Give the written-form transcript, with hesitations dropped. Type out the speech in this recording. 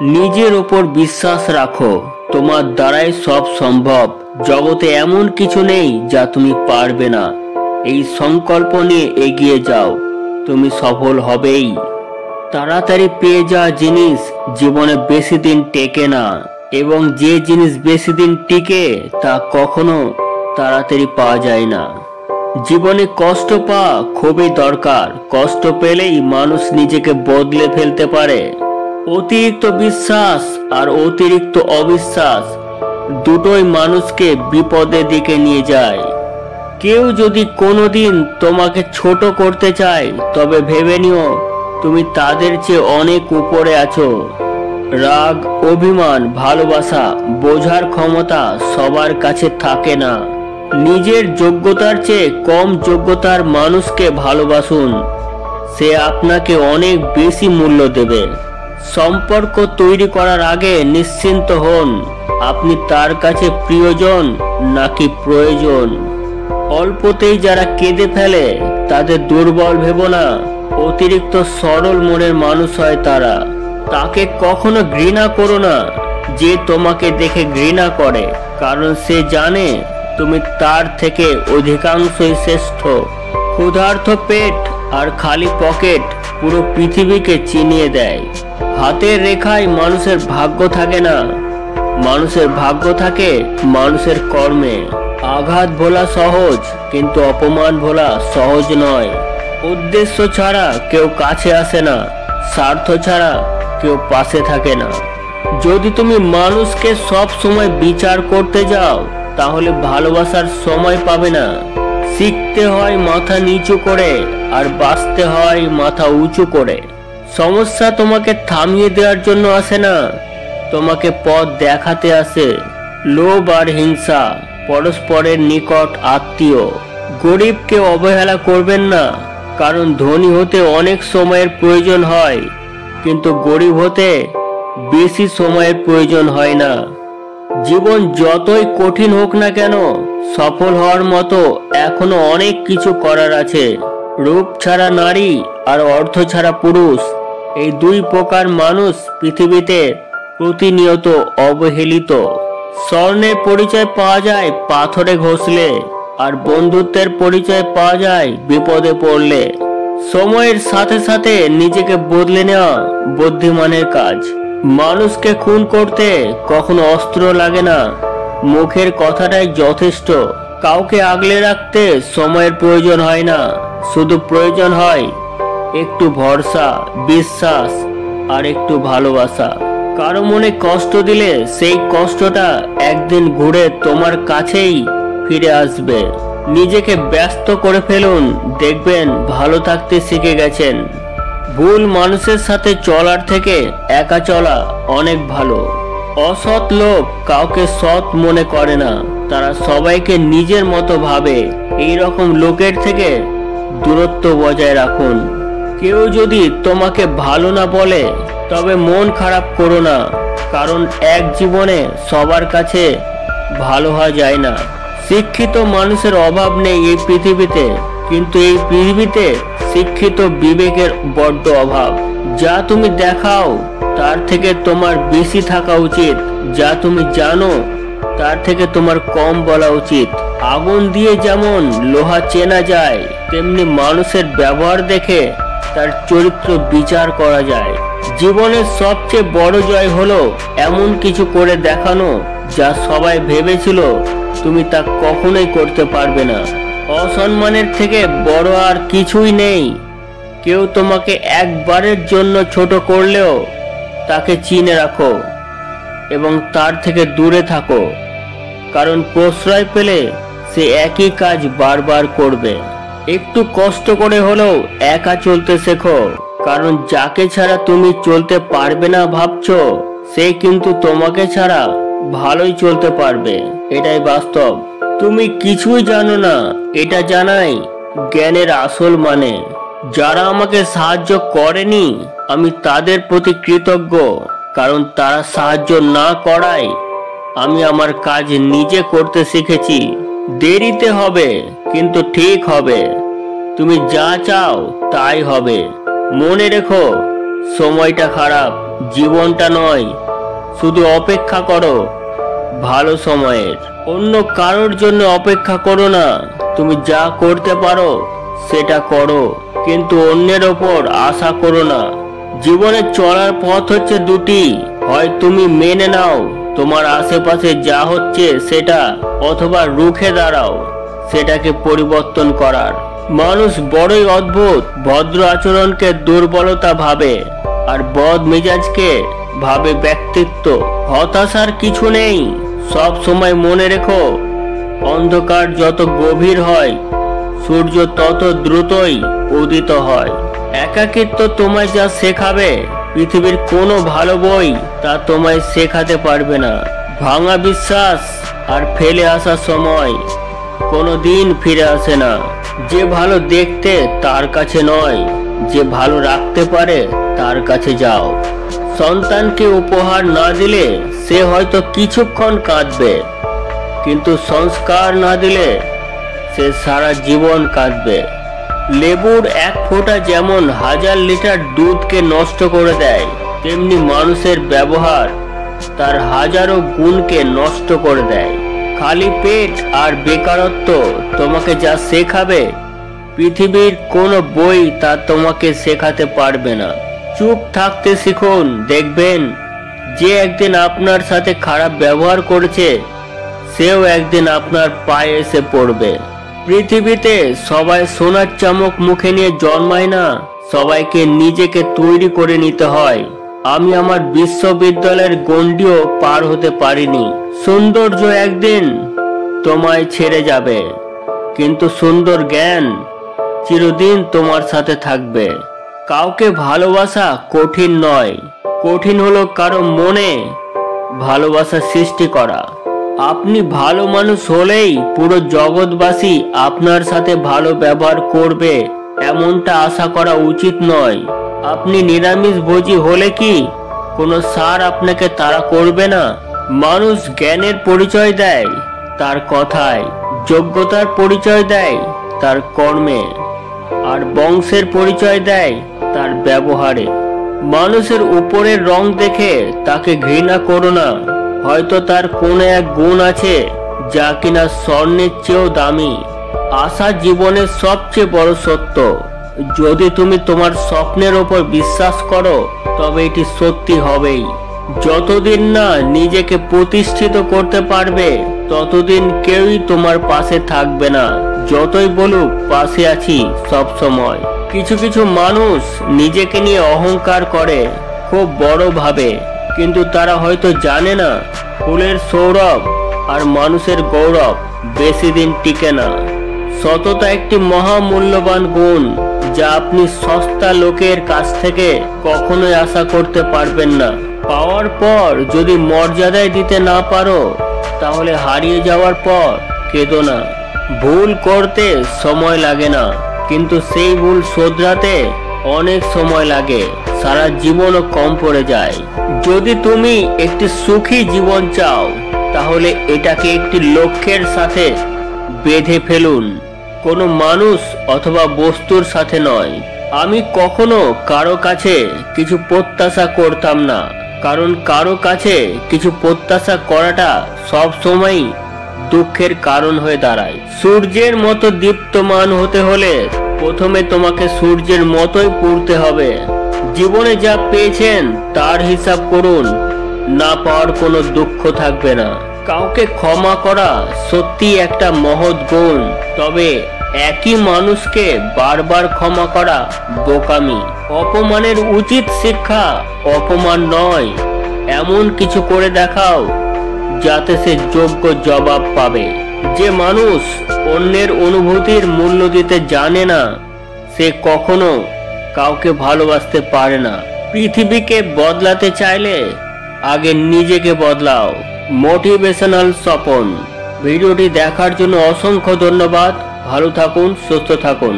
নিজের ওপর বিশ্বাস রাখো, তোমার দ্বারাই সব সম্ভব। জগতে এমন কিছু নেই যা তুমি পারবে না। এই সংকল্প নিয়ে এগিয়ে যাও, তুমি সফল হবেই। তাড়াতাড়ি পেয়ে যাওয়া জিনিস জীবনে বেশি দিন টেকে না, এবং যে জিনিস বেশি দিন টিকে তা কখনো তাড়াতাড়ি পাওয়া যায় না। জীবনে কষ্ট পাওয়া খুবই দরকার। কষ্ট পেলেই মানুষ নিজেকে বদলে ফেলতে পারে। অতিরিক্ত বিশ্বাস আর অতিরিক্ত অবিশ্বাস দুটোই মানুষকে বিপদের দিকে নিয়ে যায়। কেউ যদি কোনোদিন তোমাকে ছোট করতে চায়, তবে ভেবে নিও তুমি তাদের চেয়ে অনেক উপরে আছো। রাগ, অভিমান, ভালোবাসা বোঝার ক্ষমতা সবার কাছে থাকে না। নিজের যোগ্যতার চেয়ে কম যোগ্যতার মানুষকে ভালোবাসুন, সে আপনাকে অনেক বেশি মূল্য দেবে। সম্পর্ক তৈরি করার আগে নিশ্চিন্ত হন, আপনি তার কাছে প্রিয়জন নাকি প্রয়োজন। অল্পতেই যারা কেঁদে ফেলে তাদের দুর্বল ভেবো না। অতিরিক্ত সরল মনের মানুষ হয় তারা। তাকে কখনো ঘৃণা করো না যে তোমাকে দেখে ঘৃণা করে, কারণ সে জানে তুমি তার থেকে অধিকাংশই শ্রেষ্ঠ। ক্ষুধার্ত পেট আর খালি পকেট পুরো পৃথিবীকে চিনিয়ে দেয়। হাতের রেখায় মানুষের ভাগ্য থাকে না, মানুষের ভাগ্য থাকে মানুষের কর্মে। আঘাত ভোলা সহজ, কিন্তু অপমান ভোলা সহজ নয়। উদ্দেশ্য ছাড়া কেউ কাছে আসে না, স্বার্থ ছাড়া কেউ পাশে থাকে না। যদি তুমি মানুষকে সব সময় বিচার করতে যাও, তাহলে ভালোবাসার সময় পাবে না। শিখতে হয় মাথা নিচু করে, আর বাঁচতে হয় মাথা উঁচু করে। সমস্যা তোমাকে থামিয়ে দেওয়ার জন্য আসে না, তোমাকে পথ দেখাতে আসে। লোভ আর হিংসা পরস্পরের নিকট আত্মীয়। গরিবকে অবহেলা করবেন না, কারণ ধনী হতে অনেক সময়ের প্রয়োজন হয়, কিন্তু গরিব হতে বেশি সময়ের প্রয়োজন হয় না। জীবন যতই কঠিন হোক না কেন, সফল হওয়ার মতো এখনো অনেক কিছু করার আছে। রূপ ছাড়া নারী আর অর্থ ছাড়া পুরুষ, এই দুই প্রকার মানুষ পৃথিবীতে প্রতিনিয়ত অবহেলিত। স্বর্ণের পরিচয় পাওয়া যায় পাথরে ঘষলে, আর বন্ধুত্বের পরিচয় পাওয়া যায় বিপদে পড়লে। সময়ের সাথে সাথে নিজেকে বদলে নেওয়া বুদ্ধিমানের কাজ। মানুষকে খুন করতে কখনো অস্ত্র লাগে না, মুখের কথাটাই যথেষ্ট। কাউকে আগলে রাখতে সময়ের প্রয়োজন হয় না, শুধু প্রয়োজন হয় একটু ভরসা, বিশ্বাস আর একটু ভালোবাসা। কারো মনে কষ্ট দিলে সেই কষ্টটা একদিন ঘুরে তোমার কাছেই ফিরে আসবে। নিজেকে ব্যস্ত করে ফেলুন, দেখবেন ভালো থাকতে শিখে গেছেন। ভুল মানুষের সাথে চলার থেকে একা চলা অনেক ভালো। অসৎ লোক কাউকে সৎ মনে করে না, তারা সবাইকে নিজের মতো ভাবে। এই রকম লোকের থেকে দূরত্ব বজায় রাখুন। কেউ যদি তোমাকে ভালো না বলে, তবে মন খারাপ করো না, কারণ এক জীবনে সবার কাছে ভালো হওয়া যায় না। শিক্ষিত মানুষের অভাব নেই এই পৃথিবীতে, কিন্তু এই পৃথিবীতে শিক্ষিত বিবেকের বড্ড অভাব। যা তুমি দেখাও তার থেকে তোমার বেশি থাকা উচিত, যা তুমি জানো তার থেকে তোমার কম বলা উচিত। আগুন দিয়ে যেমন লোহা চেনা যায়, তেমনি মানুষের ব্যবহার দেখে তার চরিত্র বিচার করা যায়। জীবনের সবচেয়ে বড় জয় হলো এমন কিছু করে দেখানো যা সবাই ভেবেছিল তুমি তা কখনোই করতে পারবে না। অসম্মানের থেকে বড় আর কিছুই নেই। কেউ তোমাকে একবারের জন্য ছোট করলেও তাকে চিনে রাখো এবং তার থেকে দূরে থাকো, কারণ প্রশ্রয় পেলে সে একই কাজ বারবার করবে। একটু কষ্ট করে হলেও একা চলতে শেখো, কারণ যাকে ছাড়া তুমি চলতে পারবে না ভাবছো, সে কিন্তু তোমাকে ছাড়া ভালোই চলতে পারবে। এটাই বাস্তব। তুমি কিছুই জানো না, এটা জানাই জ্ঞানের আসল মানে। যারা আমাকে সাহায্য করেনি, আমি তাদের প্রতি কৃতজ্ঞ, কারণ তারা সাহায্য না করায় আমি আমার কাজ নিজে করতে শিখেছি। দেরিতে হবে, কিন্তু ঠিক হবে। তুমি যা চাও তাই হবে। মনে রেখো, সময়টা খারাপ জীবনটা নয়, শুধু অপেক্ষা করো ভালো সময়ের। অন্য কারোর জন্য অপেক্ষা করো না। তুমি যা করতে পারো সেটা করো, কিন্তু অন্যের ওপর আশা করো না। জীবনে চলার পথ হচ্ছে দুটি, হয় তুমি মেনে নাও তোমার আশেপাশে যা হচ্ছে সেটা, অথবা রুখে দাঁড়াও সেটাকে পরিবর্তন করার। মানুষ বড়ই অদ্ভুত, ভদ্র আচরণকে দুর্বলতা ভাবে আর বদ মেজাজকে ভাবে ব্যক্তিত্ব। হতাশার কিছু নেই, সব সময় মনে রেখো অন্ধকার যত গভীর হয় সূর্য তত দ্রুতই উদিত হয়। একাকিত্ব তোমায় যা শেখাবে পৃথিবীর কোনো ভালো বই তা তোমায় শেখাতে পারবে না। ভাঙা বিশ্বাস আর ফেলে আসা সময় কোনো দিন ফিরে আসে না। যে ভালো দেখতে তার কাছে নয়, যে ভালো রাখতে পারে তার কাছে যাও। সন্তানকে উপহার না দিলে সে হয়তো কিছুক্ষণ কাঁদবে, কিন্তু সংস্কার না দিলে সে সারা জীবন কাঁদবে। লেবুর এক ফোঁটা যেমন 1000 লিটার দুধকে নষ্ট করে দেয়, তেমনি মানুষের ব্যবহার তার হাজারো গুণকে নষ্ট করে দেয়। খালি পেট আর বেকারত্ব তোমাকে যা শেখাবে পৃথিবীর কোনো বই তা তোমাকে শেখাতে পারবে না। চুপ থাকতে শিখুন, দেখবেন যে একদিন আপনার সাথে খারাপ ব্যবহার করেছে সেও একদিন আপনার পায়ে এসে পড়বে। পৃথিবীতে সবাই সোনার চামচ মুখে নিয়ে জন্মায় না, সবাইকে নিজেকে তৈরি করে নিতে হয়। আমি আমার বিশ্ববিদ্যালয়ের গণ্ডিও পার হতে পারিনি। সৌন্দর্য একদিন তোমায় ছেড়ে যাবে, কিন্তু সুন্দর জ্ঞান চিরদিন তোমার সাথে থাকবে। কাউকে ভালোবাসা কঠিন নয়, কঠিন হলো কারো মনে ভালোবাসা সৃষ্টি করা। আপনি ভালো মানুষ হলেই পুরো জগৎবাসী আপনার সাথে ভালো ব্যবহার করবে এমনটা আশা করা উচিত নয়। আপনি নিরামিষভোজী হলে কি কোনো ষাঁড় আপনাকে তাড়া করবে না? মানুষ জ্ঞানের পরিচয় দেয় তার কথায়, যোগ্যতার পরিচয় দেয় তার কর্মে, আর বংশের পরিচয় দেয় তার ব্যবহারে। মানুষের উপরের রং দেখে তাকে ঘৃণা করো না, হয়তো তার কোনো এক গুণ আছে যা কিনা স্বর্ণের চেয়েও দামি। আশা জীবনের সবচেয়ে বড় সত্য। যদি তুমি তোমার স্বপ্নের ওপর বিশ্বাস করো তবে এটি সত্যি হবেই। যতদিন না নিজেকে প্রতিষ্ঠিত করতে পারবে ততদিন কেউই তোমার পাশে থাকবে না, যতই বলুক পাশে আছি সব সময়। কিছু কিছু মানুষ নিজেকে নিয়ে অহংকার করে, খুব বড় ভাবে, কিন্তু তারা হয়তো জানে না ফুলের সৌরভ আর মানুষের গৌরব বেশি দিন টিকে না। সততা একটি মহামূল্যবান গুণ যা আপনি সস্তা লোকের কাছ থেকে কখনোই আশা করতে পারবেন না। পাওয়ার পর যদি মর্যাদায় দিতে না পারো তাহলে হারিয়ে যাওয়ার পর কেঁদো না। ভুল করতে সময় লাগে না, কিন্তু সেই ভুল শোধরাতে অনেক সময় লাগে, সারা জীবনও কম পড়ে যায়। যদি তুমি একটি সুখী জীবন চাও তাহলে এটাকে একটি লক্ষ্যের সাথে বেঁধে ফেলুন, কোনো মানুষ অথবা বস্তুর সাথে নয়। আমি কখনো কারো কাছে কিছু প্রত্যাশা করতাম না, কারণ কারো কাছে কিছু প্রত্যাশা করাটা সব সময়ই দুঃখের কারণ হয়ে দাঁড়ায়। সূর্যের মতো দীপ্তমান হতে হলে প্রথমে তোমাকে সূর্যের মতোই পড়তে হবে। জীবনে যা পেয়েছেন তার হিসাব করুন, না পাওয়ার কোনো দুঃখ থাকবে না। কাউকে ক্ষমা করা সত্যি একটা মহৎ গুণ, তবে একই মানুষকে বারবার ক্ষমা করা বোকামি। অপমানের উচিত শিক্ষা অপমান নয়, এমন কিছু করে দেখাও যাতে সে যোগ্য জবাব পাবে। যে মানুষ অন্যের অনুভূতির মূল্য দিতে জানে না সে কখনো কাউকে ভালোবাসতে পারে না। পৃথিবীকে বদলাতে চাইলে আগে নিজেকে বদলাও। মোটিভেশনাল স্বপন। ভিডিওটি দেখার জন্য অসংখ্য ধন্যবাদ। ভালো থাকুন, সুস্থ থাকুন।